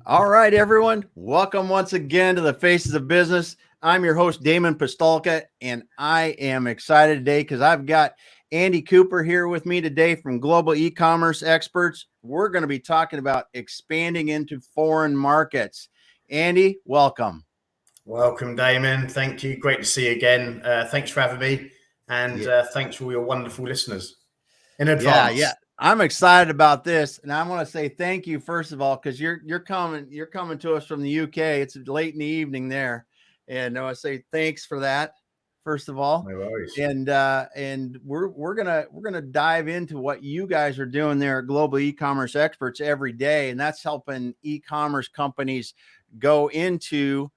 All right, everyone. Welcome once again to the Faces of Business. I'm your host, Damon Pistolka, and I am excited today because I've got Andy Cooper here with me today from Global E-commerce Experts. We're going to be talking about expanding into foreign markets. Andy, welcome. Welcome, Damon. Thank you. Great to see you again. Thanks for having me, and Yeah, thanks for all your wonderful listeners in yeah. advance. I'm excited about this, and I want to say thank you first of all because you're coming to us from the UK. It's late in the evening there, and I want to say thanks for that first of all. No worries. And we're gonna dive into what you guys are doing there at Global E-commerce Experts every day, and that's helping e-commerce companies go into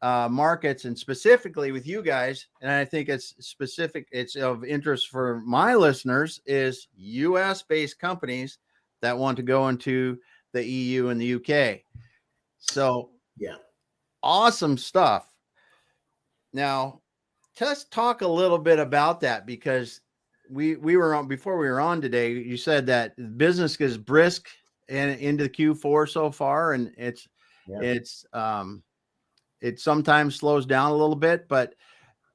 markets, and specifically with you guys. And I think it's of interest for my listeners is US based companies that want to go into the EU and the UK. So Yeah, awesome stuff. Now, let's talk a little bit about that because we were on before we were on today. You said that business is brisk and into Q4 so far, and yeah, it's it sometimes slows down a little bit. But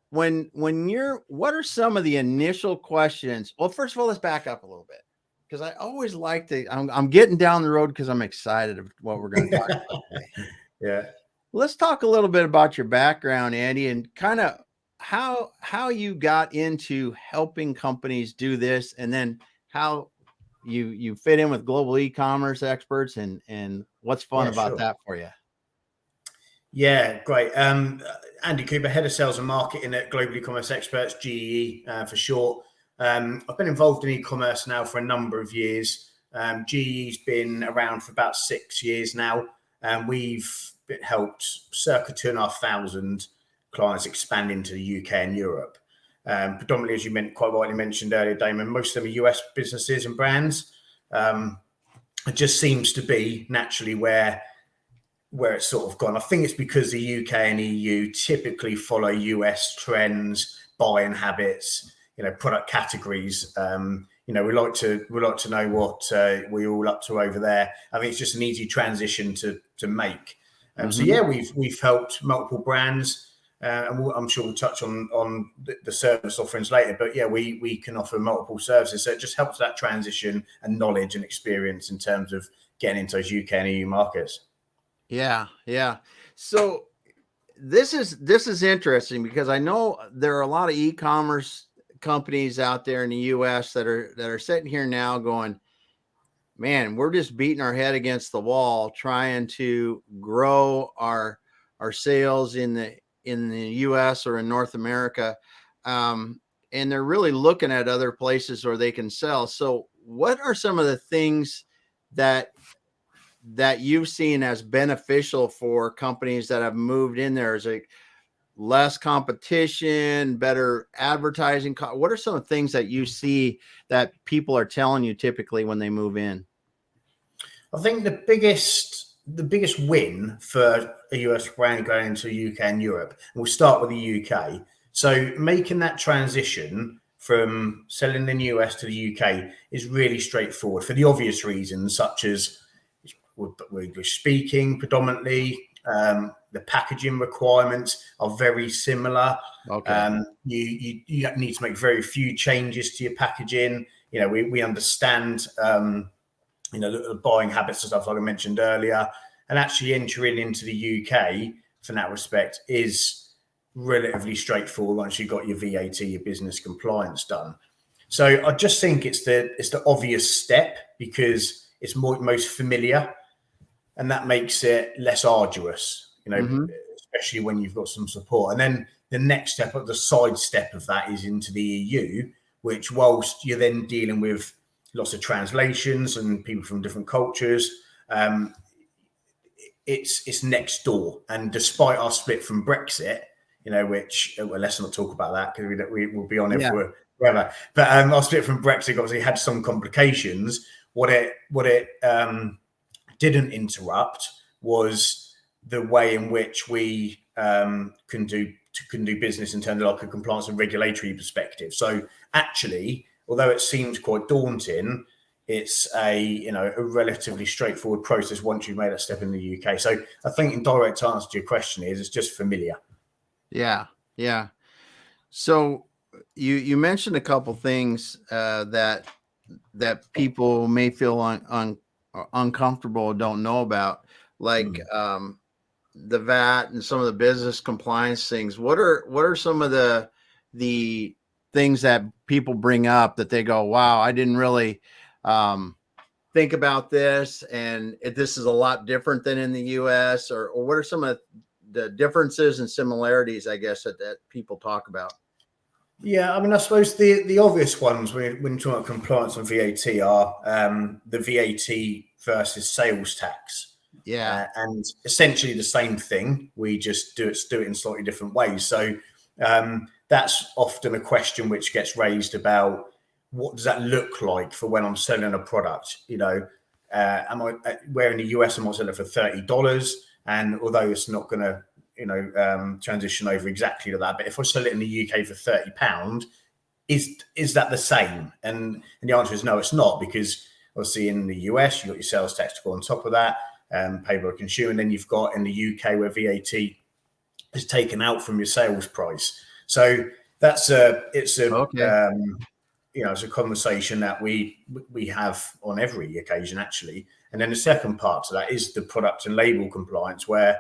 when you're what are some of the initial questions? Well, first of all, let's back up a little bit because I always like to. I'm getting down the road because I'm excited of what we're going to talk about today. yeah. Let's talk a little bit about your background, Andy, and kind of how you got into helping companies do this, and then how you fit in with Global E-commerce Experts, and what's fun Yeah, about sure. that for you. Yeah, great. Andy Cooper, Head of Sales and Marketing at Global E-commerce Experts, GE for short. I've been involved in e-commerce now for a number of years. GE's been around for about 6 years now, and we've helped circa 2,500 clients expand into the UK and Europe. Predominantly, as you quite rightly mentioned earlier, Damon, most of them are US businesses and brands. It just seems to be naturally where it's sort of gone. I think it's because the UK and EU typically follow US trends, buying habits, product categories. We like to know what we're all up to over there. I think it's just an easy transition to make. So Mm-hmm. yeah, we've helped multiple brands, and I'm sure we'll touch on the service offerings later. But yeah, we can offer multiple services, so it just helps that transition and knowledge and experience in terms of getting into those UK and EU markets. Yeah. So this is interesting because I know there are a lot of e-commerce companies out there in the US that are sitting here now going, man, we're just beating our head against the wall trying to grow our sales in the US or in North America. And they're really looking at other places where they can sell. So what are some of the things that you've seen as beneficial for companies that have moved in there? Is it less competition, better advertising? What are some of the things that you see that people are telling you typically when they move in? I think the biggest win for a US brand going into UK and Europe, and we'll start with the UK. So making that transition from selling in the US to the UK is really straightforward for the obvious reasons, such as we're speaking predominantly. The packaging requirements are very similar. Okay. You need to make very few changes to your packaging. We understand the buying habits and stuff like I mentioned earlier, and actually entering into the UK from that respect is relatively straightforward once you've got your VAT, your business compliance done. So I just think it's the obvious step because it's most familiar, and that makes it less arduous, Mm-hmm. especially when you've got some support. And then the next step, the side step of that, is into the EU, which whilst you're then dealing with lots of translations and people from different cultures, it's next door. And despite our split from Brexit, which let's not talk about that because we will be on it Yeah. forever. But our split from Brexit obviously had some complications. What it didn't interrupt was the way in which we can do business in terms of like a compliance and regulatory perspective. So actually, although it seemed quite daunting, it's a relatively straightforward process once you've made that step in the UK. So I think in direct answer to your question is it's just familiar. Yeah. Yeah. So you mentioned a couple things that people may feel uncomfortable or don't know about, like the VAT and some of the business compliance things. What are some of the things that people bring up that they go, wow, I didn't really think about this, and this is a lot different than in the US, or what are some of the differences and similarities, I guess, that people talk about? Yeah, I mean, I suppose the obvious ones when you're talking about compliance and VAT are the VAT versus sales tax. Yeah. And essentially the same thing. We just do it in slightly different ways. So that's often a question which gets raised about what does that look like for when I'm selling a product? Where in the US I might sell it for $30, and although it's not going to transition over exactly to that, but if I sell it in the UK for £30, is that the same? And the answer is no, it's not, because obviously in the US you've got your sales tax to go on top of that, paid by consumer, and then you've got in the UK where VAT is taken out from your sales price. So it's a conversation that we have on every occasion, actually. And then the second part to that is the product and label compliance, where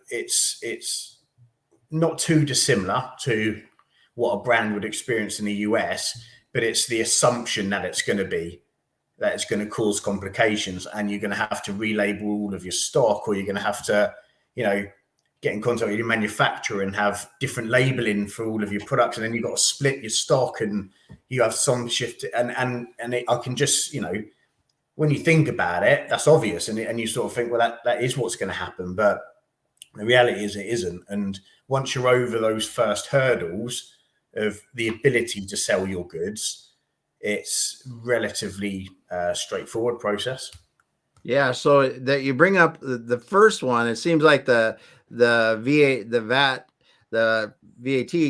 it's not too dissimilar to what a brand would experience in the US, but it's the assumption that it's going to cause complications, and you're going to have to relabel all of your stock, or you're going to have to, get in contact with your manufacturer and have different labeling for all of your products, and then you've got to split your stock, and you have some shift. I can just, when you think about it, that's obvious, and you sort of think, well, that is what's going to happen, but the reality is it isn't. And once you're over those first hurdles of the ability to sell your goods, it's relatively straightforward process. Yeah. So that you bring up the first one, it seems like the VAT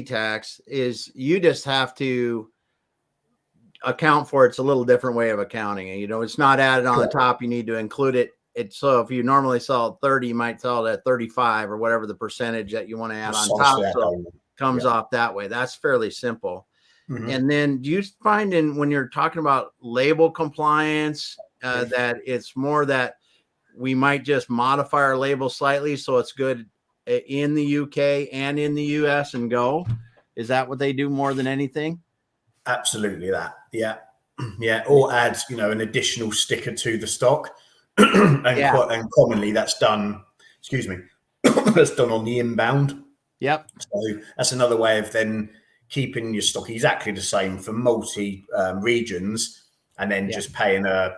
tax is, you just have to account for it's a little different way of accounting, and it's not added on the top. You need to include it. So if you normally sell 30, you might sell it at 35 or whatever the percentage that you want to add on top. So it comes off that way. That's fairly simple. Mm-hmm. And then do you find when you're talking about label compliance that it's more that we might just modify our label slightly so it's good in the UK and in the US and go? Is that what they do more than anything? Absolutely that. Yeah. Yeah. Or add, an additional sticker to the stock. And commonly that's done, that's done on the inbound. Yep. So that's another way of then keeping your stock exactly the same for multi regions, and then just paying a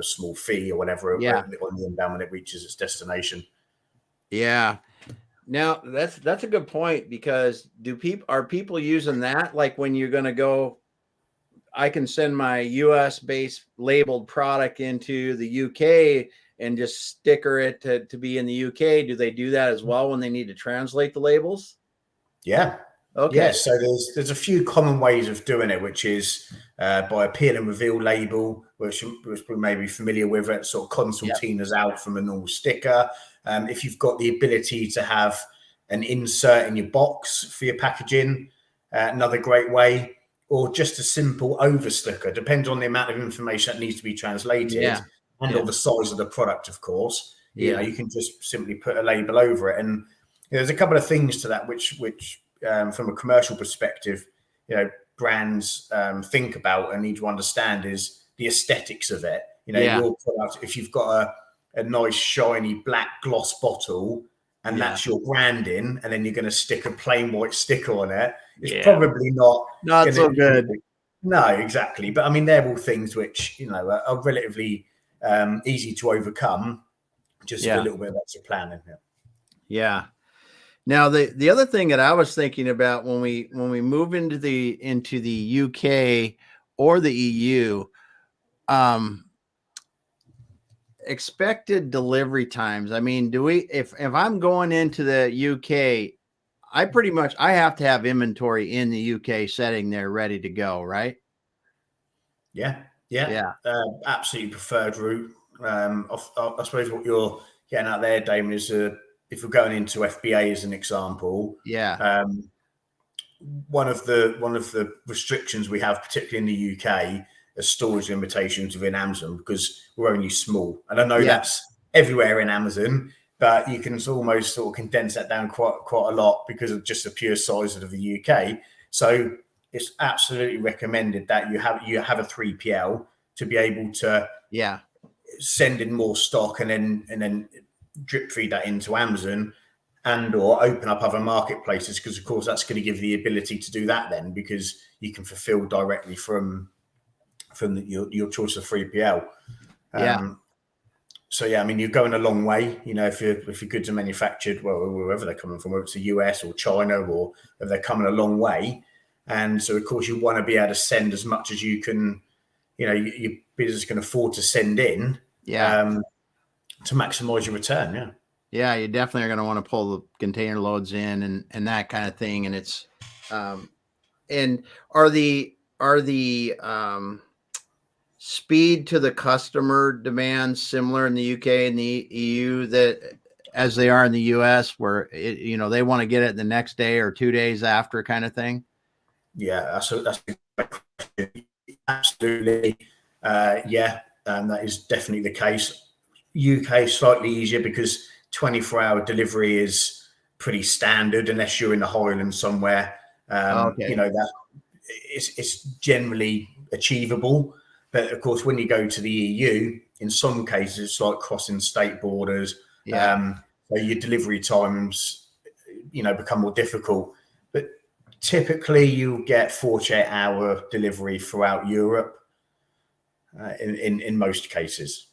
small fee or whatever on the inbound when it reaches its destination. Yeah. Now that's a good point, because are people using that? Like when you're going to go, I can send my US based labeled product into the UK and just sticker it to be in the UK. Do they do that as well when they need to translate the labels? Yeah. Okay. Yeah. So there's a few common ways of doing it, which is by a peel and reveal label, which we may be familiar with it, sort of consultinas out from a normal sticker. If you've got the ability to have an insert in your box for your packaging, another great way, or just a simple over sticker. Depends on the amount of information that needs to be translated or the size of the product, of course. You can just simply put a label over it. And there's a couple of things to that which from a commercial perspective, brands think about and need to understand is the aesthetics of it. Your product, if you've got a nice shiny black gloss bottle and that's your branding, and then you're going to stick a plain white sticker on it, it's probably not so good. No, exactly. But I mean, they're all things which are relatively easy to overcome, just with a little bit of extra planning. Yeah. Now the other thing that I was thinking about when we move into the UK or the EU, expected delivery times. I mean, if I'm going into the UK, I have to have inventory in the UK setting there ready to go, right? Yeah. Yeah, Yeah. absolutely preferred route. I suppose what you're getting at there, Damon, is if we're going into FBA as an example, Yeah. one of the restrictions we have, particularly in the UK, are storage limitations within Amazon because we're only small. And I know Yeah. that's everywhere in Amazon, but you can almost sort of condense that down quite a lot because of just the pure size of the UK. So it's absolutely recommended that you have a 3PL to be able to Yeah. send in more stock and then drip feed that into Amazon and or open up other marketplaces, because of course that's going to give you the ability to do that then, because you can fulfill directly from your choice of 3PL. Yeah. So yeah, I mean, you're going a long way. You know, if your goods are manufactured, well, wherever they're coming from, whether it's the US or China, or if they're coming a long way, and so of course you want to be able to send as much as you can. You know, your business can afford to send in Yeah. to maximize your return. Yeah. Yeah, you definitely are going to want to pull the container loads in and that kind of thing. And it's, and are the speed to the customer demands similar in the UK and the EU that as they are in the US, where they want to get it the next day or 2 days after, kind of thing? Yeah, that's a great question. Absolutely. Yeah, that is definitely the case. UK slightly easier because 24-hour delivery is pretty standard unless you're in the Highlands somewhere. You Okay. know that it's generally achievable, but of course when you go to the EU, in some cases it's like crossing state borders. Yeah. So your delivery times, become more difficult. But typically you'll get 48-hour delivery throughout Europe in most cases.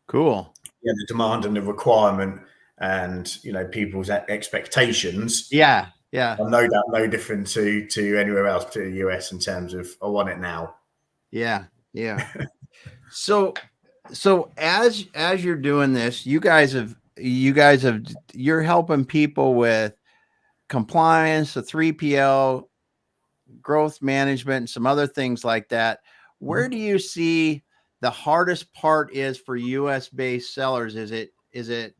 Cool. Yeah, the demand and the requirement and people's expectations Yeah. Yeah. are no doubt no different to anywhere else, to the US, in terms of I want it now. Yeah. Yeah. So as you're doing this, you're helping people with compliance, the 3PL, growth management, and some other things like that. Where do you see the hardest part is for US based sellers? Is it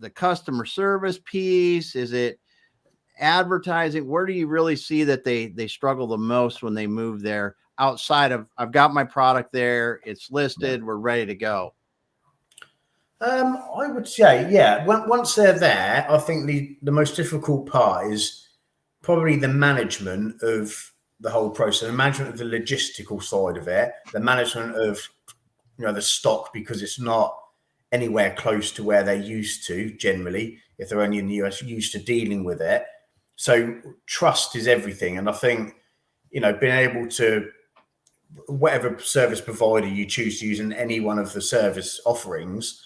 the customer service piece? Is it advertising? Where do you really see that they struggle the most when they move there, outside of I've got my product there, it's Yeah. listed, we're ready to go? I would say, yeah, once they're there, I think the most difficult part is probably the management of the whole process, the management of the logistical side of it, the management of the stock, because it's not anywhere close to where they're used to generally, if they're only in the US, used to dealing with it. So trust is everything. And I think, being able to, whatever service provider you choose to use in any one of the service offerings,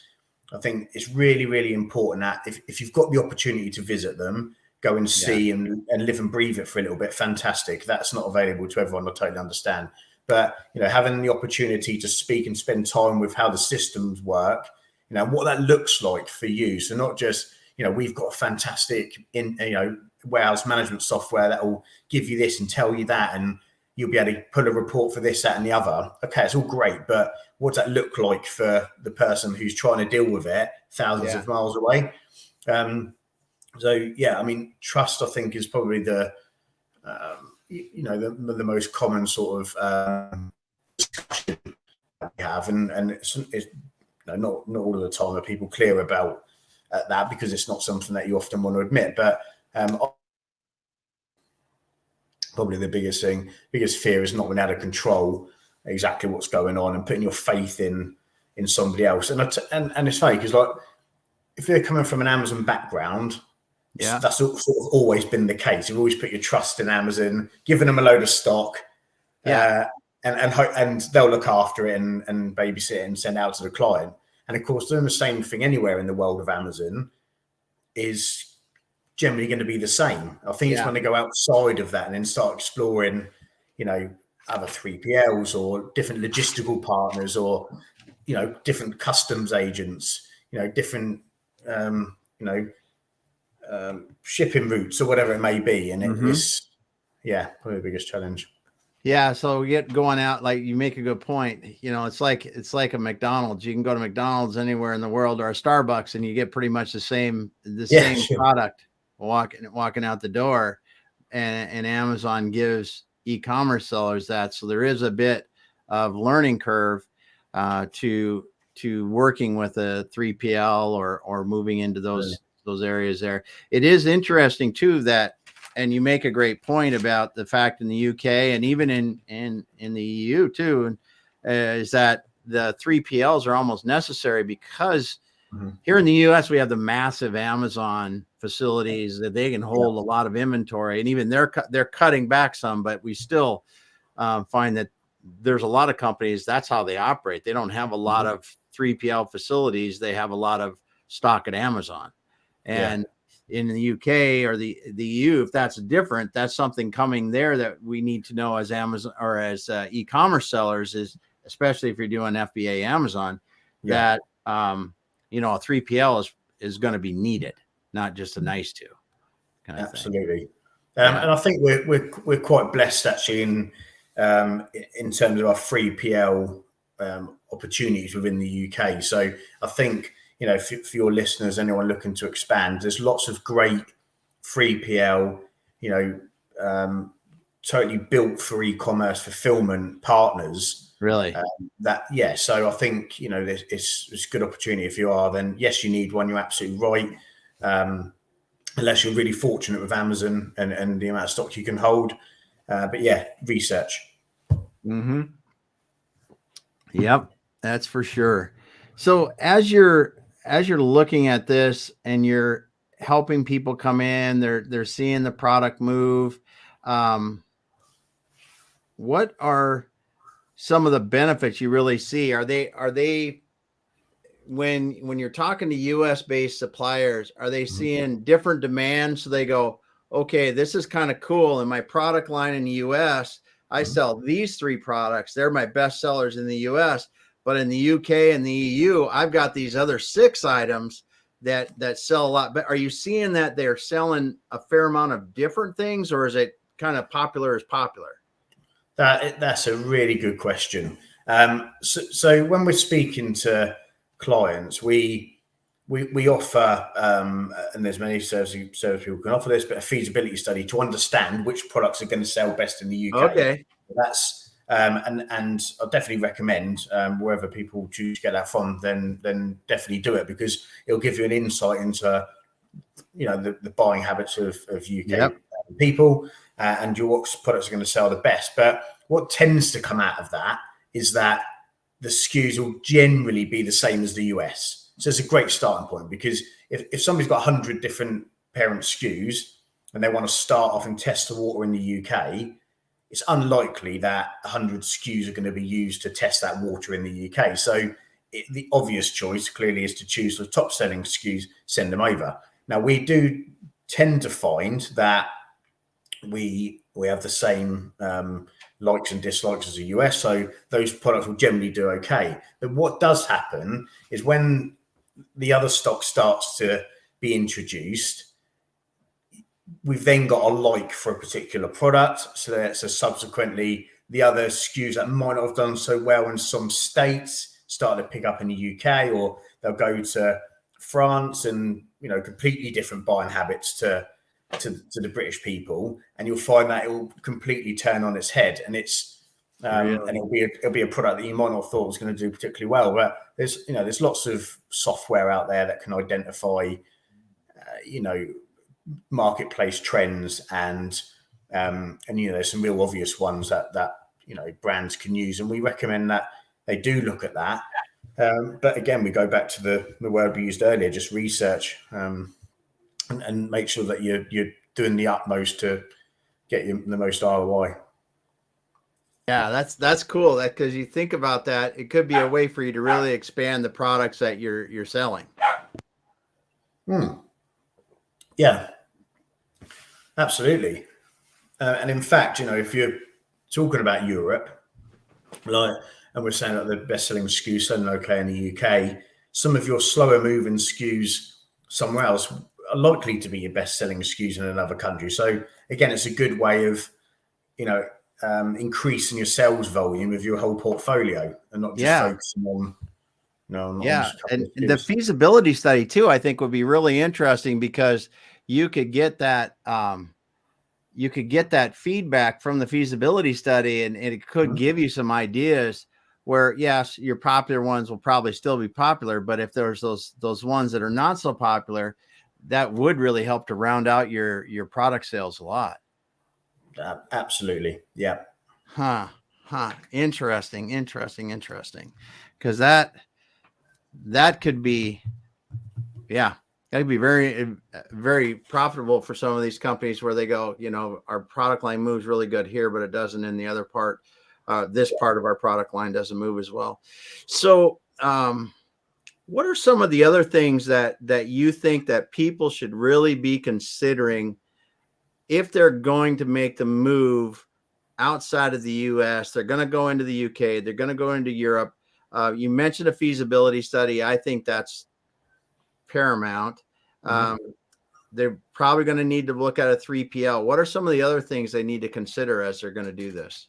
I think it's really, really important that if you've got the opportunity to visit them, go and Yeah. see and live and breathe it for a little bit. Fantastic. That's not available to everyone. I totally understand. But, having the opportunity to speak and spend time with how the systems work, what that looks like for you. So not just, we've got a fantastic warehouse management software that will give you this and tell you that, and you'll be able to pull a report for this, that, and the other. Okay, it's all great, but what does that look like for the person who's trying to deal with it thousands Yeah. of miles away? So yeah, I mean, trust, I think, is probably the the most common sort of discussion we have, and it's not all of the time are people clear about that, because it's not something that you often want to admit. But probably the biggest fear is not being able to control exactly what's going on and putting your faith in somebody else. And it's funny because, like, if you're coming from an Amazon background, Yeah. that's sort of always been the case. You've always put your trust in Amazon, given them a load of stock, Yeah. and they'll look after it and babysit it and send out to the client. And of course, doing the same thing anywhere in the world of Amazon is generally going to be the same. I think it's Yeah. when they go outside of that and then start exploring, other 3PLs or different logistical partners, or different customs agents, different shipping routes or whatever it may be. And Mm-hmm. it's probably the biggest challenge. Yeah, so get going out, like you make a good point. You know, it's like a McDonald's. You can go to McDonald's anywhere in the world or a Starbucks and you get pretty much the Yeah, same sure. product walking out the door. And Amazon gives e-commerce sellers that. So there is a bit of learning curve to working with a 3PL or moving into those areas there. It is interesting too that, and you make a great point about the fact in the UK and even in the EU too, is that the 3PLs are almost necessary because here in the US we have the massive Amazon facilities that they can hold a lot of inventory, and even they're cutting back some, but we still find that there's a lot of companies that's how they operate. They don't have a lot of 3PL facilities. They have a lot of stock at Amazon, and in the UK or the EU, if that's different, that's something coming there that we need to know as Amazon or as e-commerce sellers, is especially if you're doing FBA Amazon, that you know, a 3PL is going to be needed, not just a nice to kind of Absolutely. thing. And I think we're quite blessed actually in terms of our 3PL opportunities within the UK. So I think, you know, for your listeners, anyone looking to expand, there's lots of great 3PL, you know, totally built for e-commerce fulfillment partners. Really? So I think, you know, it's a good opportunity. If you are, then yes, you need one. You're absolutely right. Unless you're really fortunate with Amazon and the amount of stock you can hold. But yeah, research. Yep, that's for sure. So as you're looking at this and you're helping people come in, they're seeing the product move. What are some of the benefits you really see? Are they when you're talking to US based suppliers, are they seeing different demands? So they go, okay, this is kind of cool. In my product line in the US, I sell these 3 products. They're my best sellers in the US. But in the UK and the EU, I've got these other 6 items that sell a lot. But are you seeing that they're selling a fair amount of different things, or is it kind of popular as popular? That's a really good question. So when we're speaking to clients, we offer, and there's many service people can offer this, but a feasibility study to understand which products are going to sell best in the UK. Okay. That's and I definitely recommend wherever people choose to get that from, then definitely do it, because it'll give you an insight into, you know, the buying habits of UK people and what products are going to sell the best. But what tends to come out of that is that the SKUs will generally be the same as the US. So it's a great starting point, because if somebody's got 100 different parent SKUs and they want to start off and test the water in the UK, it's unlikely that 100 SKUs are going to be used to test that water in the UK. So the obvious choice clearly is to choose the top selling SKUs, send them over. Now, we do tend to find that we have the same likes and dislikes as the US, so those products will generally do okay. But what does happen is when the other stock starts to be introduced, we've then got a like for a particular product. So subsequently, the other SKUs that might not have done so well in some states start to pick up in the UK, or they'll go to France, and, you know, completely different buying habits to the British people, and you'll find that it will completely turn on its head, and it's and it'll be a product that you might not have thought was going to do particularly well. But there's lots of software out there that can identify marketplace trends, and there's some real obvious ones that brands can use, and we recommend that they do look at that. But again, we go back to the word we used earlier, just research, and make sure that you're doing the utmost to get you the most ROI. Yeah, that's cool. That, because you think about that, it could be a way for you to really expand the products that you're selling. Yeah, absolutely. And in fact, if you're talking about Europe, and we're saying that the best-selling SKUs selling okay in the UK, some of your slower-moving SKUs somewhere else are likely to be your best-selling SKUs in another country. So again, it's a good way of, increasing your sales volume of your whole portfolio and not just focusing on, on Yeah. just a couple And of the SKUs. feasibility study too, I think would be really interesting because you could get that, feedback from the feasibility study, and it could give you some ideas where, yes, your popular ones will probably still be popular, but if there's those ones that are not so popular, that would really help to round out your product sales a lot. Absolutely. Yeah. Interesting. Because that could be, yeah, that could be very, very profitable for some of these companies where they go, our product line moves really good here, but it doesn't in the other part. This part of our product line doesn't move as well. So, what are some of the other things that you think that people should really be considering if they're going to make the move outside of the US? They're going to go into the UK, they're going to go into Europe. You mentioned a feasibility study. I think that's paramount. They're probably going to need to look at a 3PL. What are some of the other things they need to consider as they're going to do this?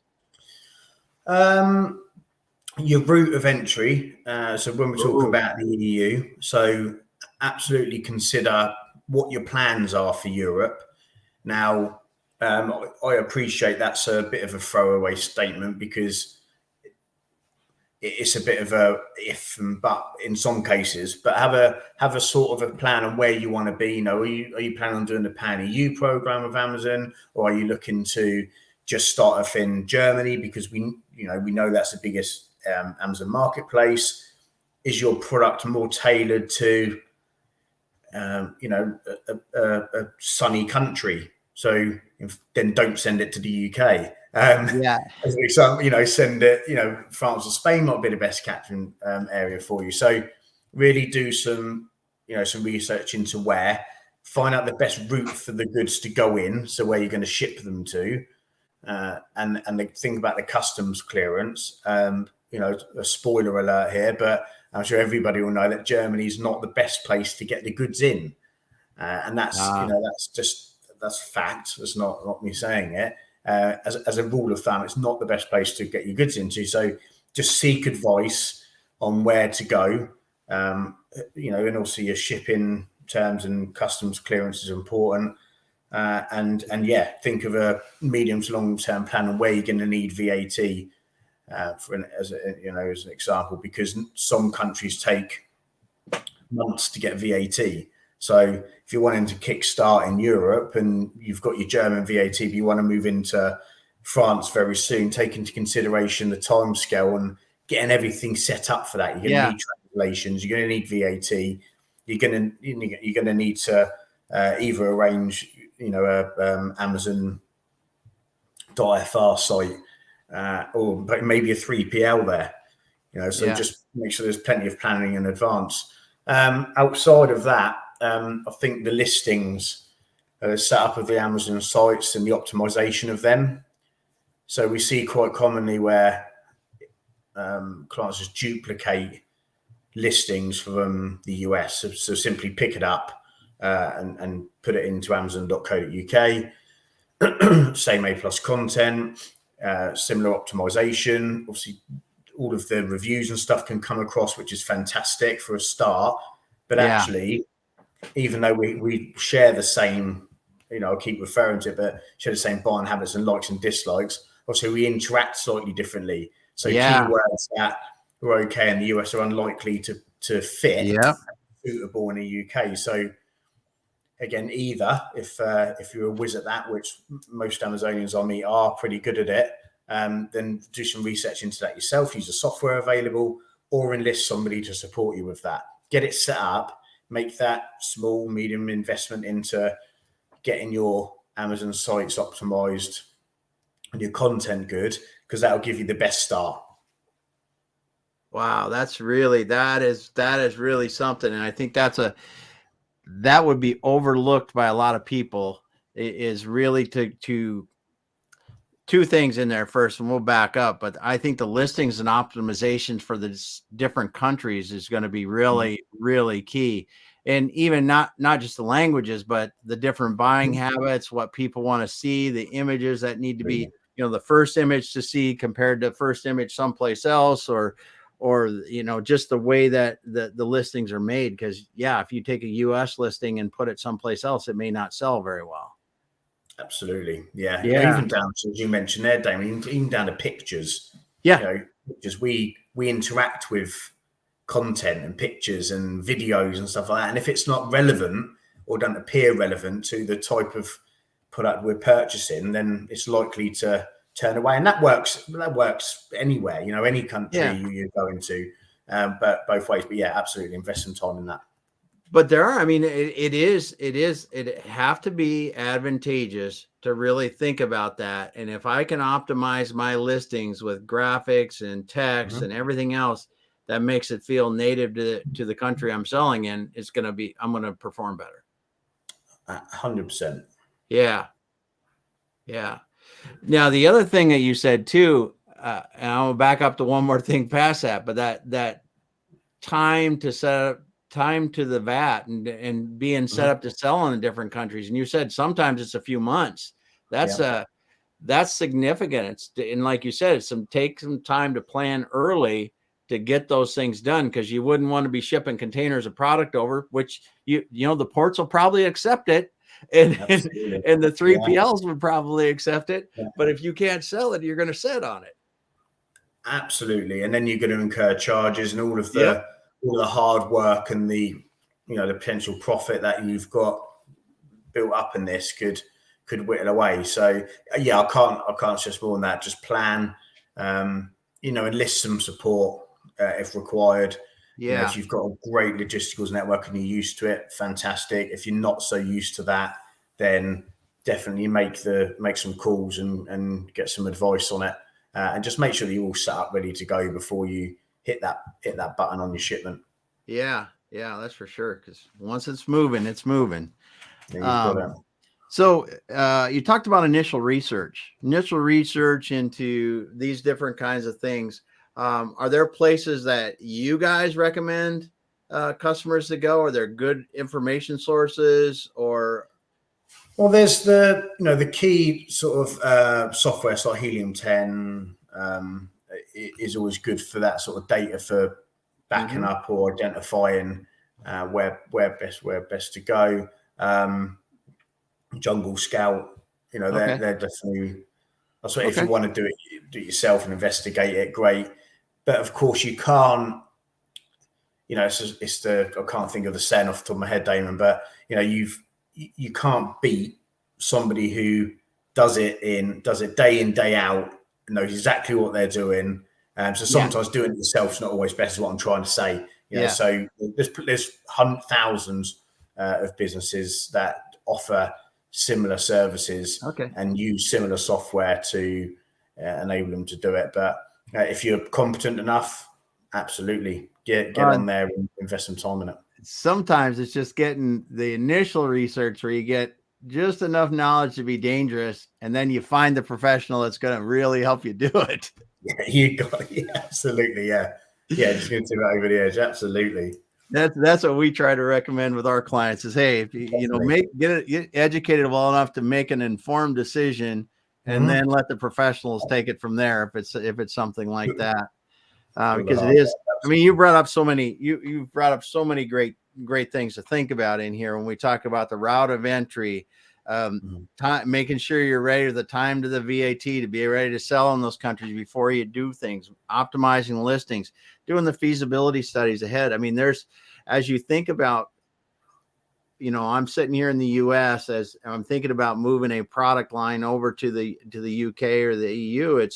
Your route of entry. So when we're talking about the EU, so absolutely consider what your plans are for Europe. Now, I appreciate that's a bit of a throwaway statement because it's a bit of a if and but in some cases, but have a sort of a plan on where you want to be. Are you planning on doing the Pan EU program of Amazon, or are you looking to just start off in Germany because we know that's the biggest Amazon marketplace? Is your product more tailored to a sunny country? So then don't send it to the UK. As an example, send it, France or Spain might be the best catchment area for you. So really do some research into where, find out the best route for the goods to go in. So where you're going to ship them to, and think about the customs clearance. A spoiler alert here, but I'm sure everybody will know that Germany is not the best place to get the goods in. And that's, that's fact. That's not me saying it. As a rule of thumb, it's not the best place to get your goods into. So just seek advice on where to go. And also your shipping terms and customs clearance is important. And think of a medium to long term plan on where you're going to need VAT as an example, because some countries take months to get VAT. So if you're wanting to kickstart in Europe and you've got your German VAT, but you want to move into France very soon, take into consideration the time scale and getting everything set up for that. You're going to need translations. You're going to need VAT. You're going to need to either arrange, Amazon.fr site or maybe a 3PL there. Just make sure there's plenty of planning in advance. Outside of that, I think the listings, setup of the Amazon sites and the optimization of them. So we see quite commonly where clients just duplicate listings from the US. So simply pick it up and put it into amazon.co.uk. Same A+ content, similar optimization. Obviously, all of the reviews and stuff can come across, which is fantastic for a start. But actually, even though we share the same, I'll keep referring to it, but share the same buying habits and likes and dislikes, also we interact slightly differently. So keywords that are okay in the US are unlikely to fit suitable in the UK. So again, either if you're a whiz at that, which most Amazonians I meet are pretty good at it, then do some research into that yourself, use the software available, or enlist somebody to support you with that. Get it set up, make that small, medium investment into getting your Amazon sites optimized and your content good, because that'll give you the best start. Wow, that is really something. And I think that would be overlooked by a lot of people, is really to two things in there. First, and we'll back up, but I think the listings and optimizations for the different countries is going to be really, really key. And even not just the languages, but the different buying habits, what people want to see, the images that need to be you know, the first image to see compared to first image someplace else, or you know, just the way that the listings are made. Because yeah, if you take a US listing and put it someplace else, it may not sell very well. Absolutely. Yeah. Yeah. Even down to, as you mentioned there, Damien, even down to pictures. Yeah. You know, just we interact with content and pictures and videos and stuff like that. And if it's not relevant or doesn't appear relevant to the type of product we're purchasing, then it's likely to turn away. And that works anywhere, you know, any country you go into, but both ways. But yeah, absolutely, invest some time in that. But there are, I mean, it have to be advantageous to really think about that. And if I can optimize my listings with graphics and text and everything else that makes it feel native to the country I'm selling in, I'm going to perform better. 100%. Yeah. Yeah. Now, the other thing that you said too, and I'll back up to one more thing past that, but that time to set up, time to the VAT and being set up to sell in different countries. And you said sometimes it's a few months. That's significant. And like you said, take some time to plan early to get those things done, because you wouldn't want to be shipping containers of product over, which you know the ports will probably accept it, and the 3PLs would probably accept it. But if you can't sell it, you're going to sit on it. Absolutely. And then you're going to incur charges and all the hard work and the potential profit that you've got built up in this could whittle away. So yeah, I can't stress more on that. Just plan, enlist some support if required. Yeah. You know, if you've got a great logisticals network and you're used to it, fantastic. If you're not so used to that, then definitely make some calls and get some advice on it. And just make sure that you're all set up, ready to go before you hit that button on your shipment. Yeah, that's for sure. Because once it's moving, it's moving. Yeah, so you talked about initial research into these different kinds of things. Are there places that you guys recommend customers to go? Are there good information sources or? Well, there's the key sort of software, like Helium 10, is always good for that sort of data for backing up or identifying where best to go. Jungle Scout, they're definitely. That's what if you want to do it yourself and investigate it, great. But of course, you can't. I can't think of the saying off the top of my head, Damon, but you can't beat somebody who does it day in, day out, knows exactly what they're doing. So sometimes doing it yourself is not always best, is what I'm trying to say. So there's thousands of businesses that offer similar services and use similar software to enable them to do it. But if you're competent enough, absolutely get on there and invest some time in it. Sometimes it's just getting the initial research where you get just enough knowledge to be dangerous, and then you find the professional that's going to really help you do it. Absolutely. Just going to do it over the edge. Absolutely. That's what we try to recommend with our clients is, hey, if you get educated well enough to make an informed decision, and then let the professionals take it from there if it's something like that. Because it is, I mean, you brought up so many great things to think about in here when we talk about the route of entry, time, making sure you're ready, the time to the VAT to be ready to sell in those countries before you do things, optimizing listings, doing the feasibility studies ahead. I mean, as you think about, I'm sitting here in the US as I'm thinking about moving a product line over to the UK or the EU. It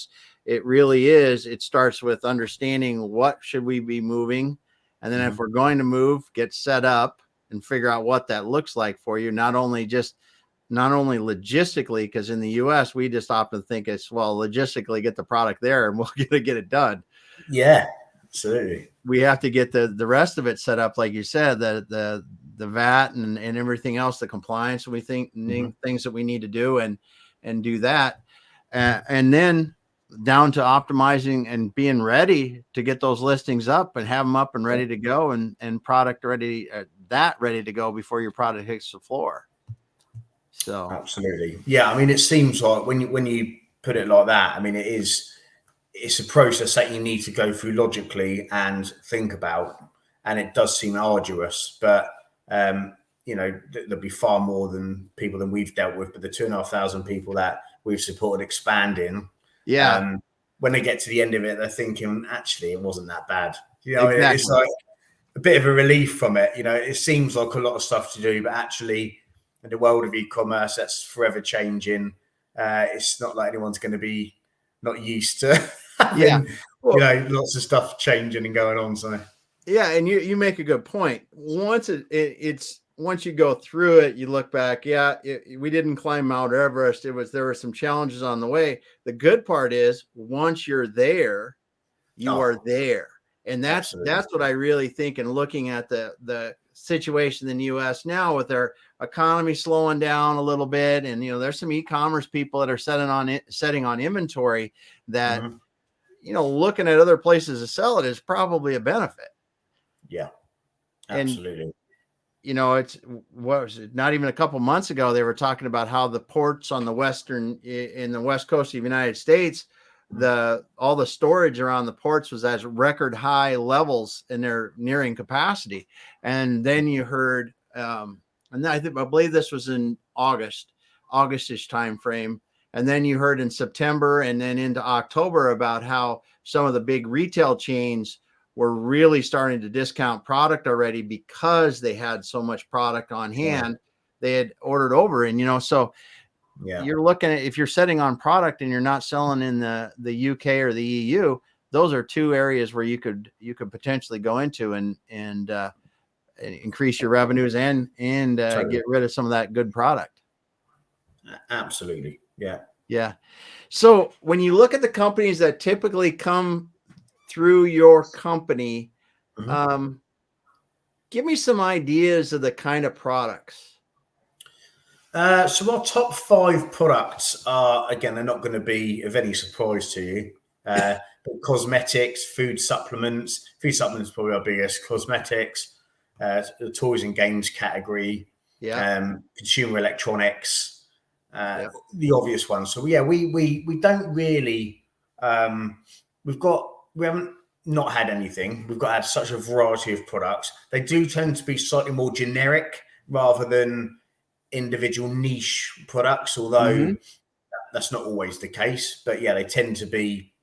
starts with understanding what should we be moving. And then if we're going to move, get set up and figure out what that looks like for you. Not only logistically, because in the US, we just often think logistically get the product there and we'll get it done. Yeah, absolutely. We have to get the rest of it set up. Like you said, the VAT and everything else, the compliance, we think things that we need to do and do that. And then down to optimizing and being ready to get those listings up and have them up and ready to go and product ready to go before your product hits the floor. So absolutely. Yeah. I mean, it seems like when you put it like that. I mean, it's a process that you need to go through logically and think about, and it does seem arduous, but there'll be far more than people than we've dealt with. But the 2,500 people that we've supported expanding, Yeah, when they get to the end of it, they're thinking, actually, it wasn't that bad. exactly. It's like a bit of a relief from it. It seems like a lot of stuff to do, but actually, in the world of e-commerce, that's forever changing. It's not like anyone's going to be not used to Yeah. having, Well, lots of stuff changing and going on. So yeah, and you make a good point. Once once you go through it, you look back. Yeah, we didn't climb Mount Everest. There were some challenges on the way. The good part is once you're there, you are there, and that's absolutely. what I really think. And looking at the situation in the U.S. now with their economy slowing down a little bit, and there's some e-commerce people that are setting on inventory that looking at other places to sell it is probably a benefit. Yeah, And absolutely. it's what was it? Not even a couple months ago, they were talking about how the ports on the in the west coast of the United States, all the storage around the ports was at record high levels, and they're nearing capacity. And then you heard, and I believe this was in Augustish time frame. And then you heard in September and then into October about how some of the big retail chains were really starting to discount product already because they had so much product on hand. They had ordered over, and so you're looking at, if you're setting on product and you're not selling in the UK or the EU, those are two areas where you could potentially go into and increase your revenues and Totally. get rid of some of that good product. Absolutely. Yeah. So when you look at the companies that typically come through your company, give me some ideas of the kind of products. So our top 5 products are, again, they're not going to be of any surprise to you. But cosmetics, food supplements is probably our biggest. Cosmetics, the toys and games category, consumer electronics, the obvious ones. So we don't really, we haven't not had anything. We've had such a variety of products. They do tend to be slightly more generic rather than individual niche products, although that's not always the case. But yeah, they tend to be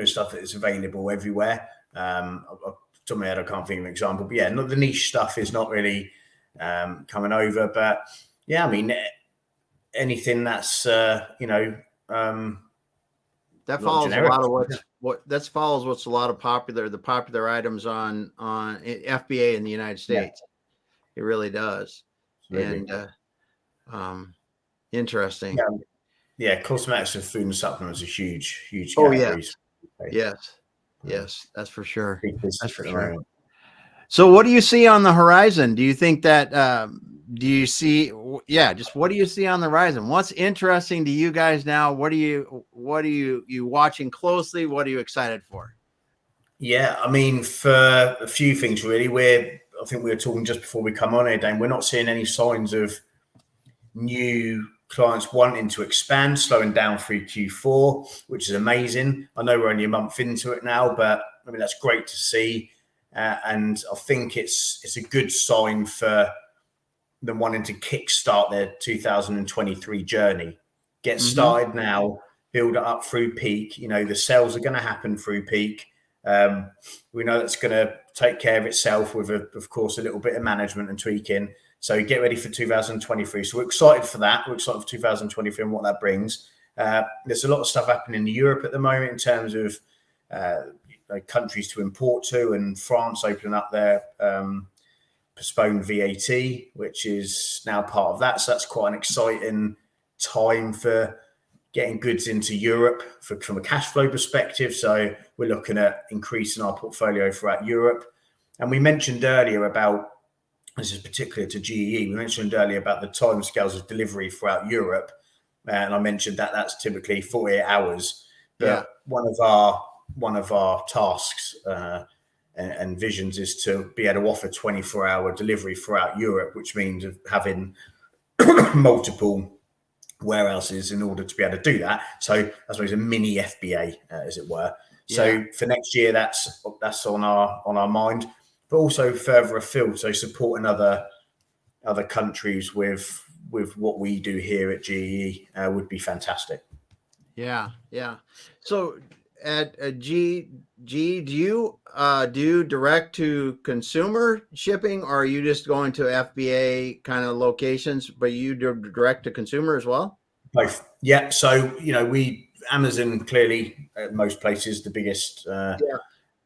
stuff that is available everywhere. Top of my head, I can't think of an example, but yeah, not the niche stuff is not really coming over. But yeah, I mean, anything that's that follows generic. A lot of what's a lot of popular items on FBA in the United States. It really does. Absolutely. And interesting. Yeah, cosmetics and food and supplements are huge categories. Yes, that's for sure. So what do you see on the horizon? Do you think that what do you see on the horizon? What's interesting to you guys now? What are you watching closely? What are you excited for? Yeah, I mean, for a few things really. I think we were talking just before we come on here, Dane. We're not seeing any signs of new clients wanting to expand, slowing down through Q4, which is amazing. I know we're only a month into it now, but I mean, that's great to see. And I think it's a good sign for them wanting to kickstart their 2023 journey. Get started now, build it up through peak. The sales are going to happen through peak. We know that's going to take care of itself with, of course, a little bit of management and tweaking. So get ready for 2023. So we're excited for that. We're excited for 2023 and what that brings. There's a lot of stuff happening in Europe at the moment in terms of countries to import to, and France opening up their postponed VAT, which is now part of that. So that's quite an exciting time for getting goods into Europe from a cash flow perspective. So we're looking at increasing our portfolio throughout Europe. And we mentioned earlier about, this is particular to GE, we mentioned earlier about the timescales of delivery throughout Europe. And I mentioned that that's typically 48 hours. But one of our tasks and visions is to be able to offer 24-hour delivery throughout Europe, which means having multiple warehouses in order to be able to do that. So I suppose a mini FBA, as it were. So for next year, that's on our mind, but also further afield. So supporting other countries with what we do here at GE would be fantastic. Yeah. So at GE, do you do direct to consumer shipping, or are you just going to FBA kind of locations, but you do direct to consumer as well? Both. Yeah. So, Amazon clearly at most places the biggest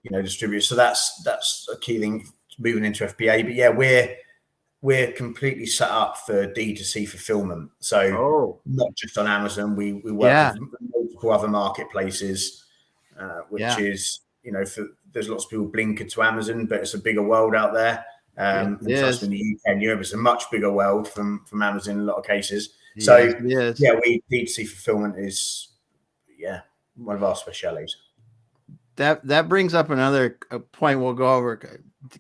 distributor. So that's a key thing moving into FBA. But yeah, we're completely set up for D2C fulfillment. So not just on Amazon, we work with multiple other marketplaces, which is, there's lots of people blinkered to Amazon, but it's a bigger world out there. And trust me, in the UK and Europe, it's a much bigger world from Amazon in a lot of cases. So we D2C fulfillment is one of our specialities. That brings up another point we'll go over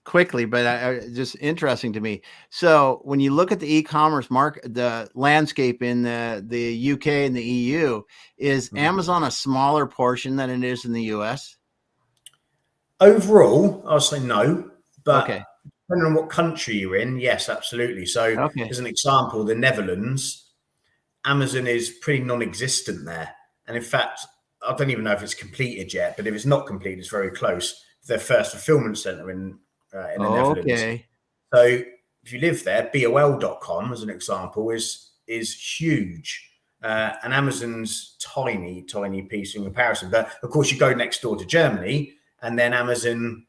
quickly, but just interesting to me. So when you look at the e-commerce market, the landscape in the UK and the EU, is Amazon a smaller portion than it is in the US? Overall, I'll say no, but depending on what country you're in, yes, absolutely. So as an example, the Netherlands, Amazon is pretty non-existent there. And in fact, I don't even know if it's completed yet, but if it's not complete, it's very close. Their first fulfillment center in the Netherlands. So if you live there, BOL.com as an example is huge. And Amazon's tiny piece in comparison. But of course, you go next door to Germany, and then Amazon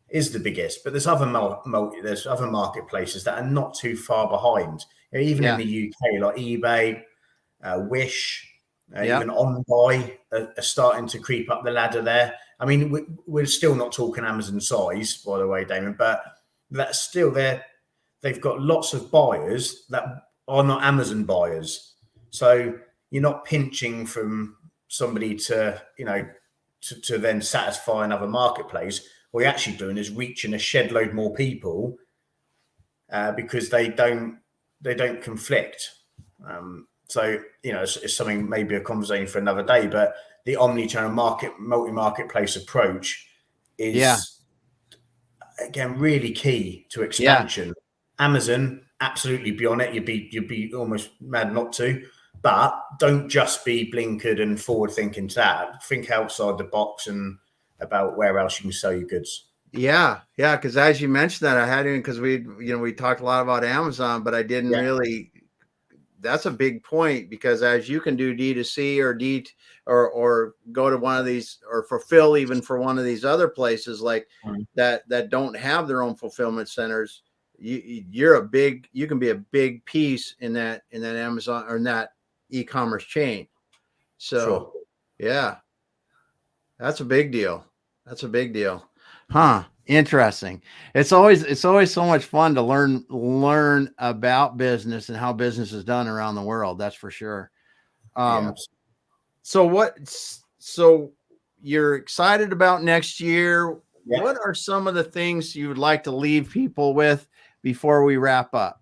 is the biggest. But there's other marketplaces that are not too far behind. Even in the UK, like eBay, Wish. Even OnBuy are starting to creep up the ladder there. I mean, we're still not talking Amazon size, by the way, Damon, but that's still there. They've got lots of buyers that are not Amazon buyers. So you're not pinching from somebody to then satisfy another marketplace. What you're actually doing is reaching a shed load more people because they don't conflict. So, it's something, maybe a conversation for another day, but the omni-channel multi-marketplace approach is, again, really key to expansion. Amazon, absolutely be on it. You'd be almost mad not to, but don't just be blinkered and forward thinking to that. Think outside the box and about where else you can sell your goods. Yeah. Because as you mentioned that, I had because we talked a lot about Amazon, but I didn't really. That's a big point, because as you can do D2C or go to one of these or fulfill even for one of these other places like that don't have their own fulfillment centers, you can be a big piece in that Amazon or in that e-commerce chain. So that's a big deal. Huh. Interesting. It's always so much fun to learn about business and how business is done around the world. That's for sure. So you're excited about next year. Yeah. What are some of the things you would like to leave people with before we wrap up?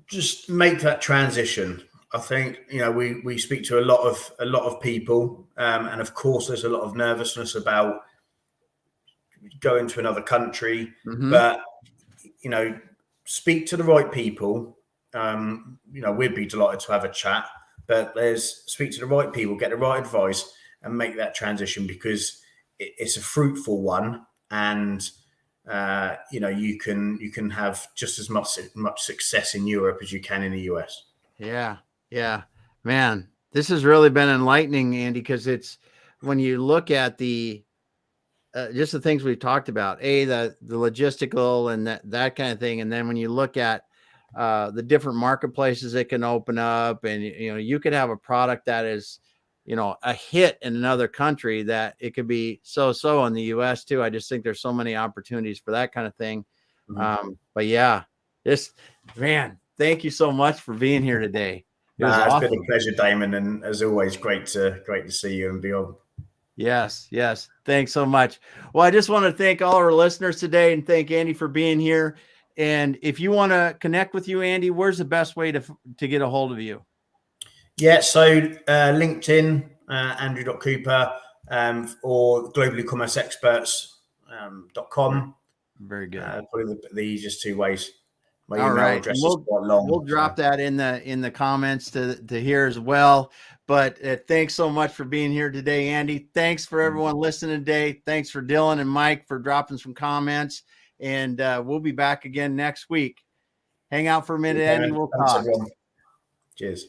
Just make that transition. I think, we speak to a lot of people, and of course there's a lot of nervousness about going to another country, but speak to the right people. We'd be delighted to have a chat, but speak to the right people, get the right advice, and make that transition, because it's a fruitful one, and you can have just as much success in Europe as you can in the US. Yeah, man, this has really been enlightening, Andy, because it's when you look at the just the things we've talked about, the logistical and that kind of thing, and then when you look at the different marketplaces it can open up, and you could have a product that is a hit in another country that it could be so in the US too. I just think there's so many opportunities for that kind of thing. But yeah, man, thank you so much for being here today. It's been a pleasure, Damon, and as always, great to see you and be on. Yes. Thanks so much. Well, I just want to thank all our listeners today and thank Andy for being here. And if you want to connect with you, Andy, where's the best way to get a hold of you? Yeah, so LinkedIn, Andrew.Cooper, or globalecommerceexperts.com. Very good. Probably the easiest two ways. My All email right. address And is quite long. we'll drop that in the comments to here as well. But thanks so much for being here today, Andy. Thanks for everyone listening today. Thanks for Dylan and Mike for dropping some comments. And we'll be back again next week. Hang out for a minute, Andy. We'll Thanks, talk. everyone. Cheers.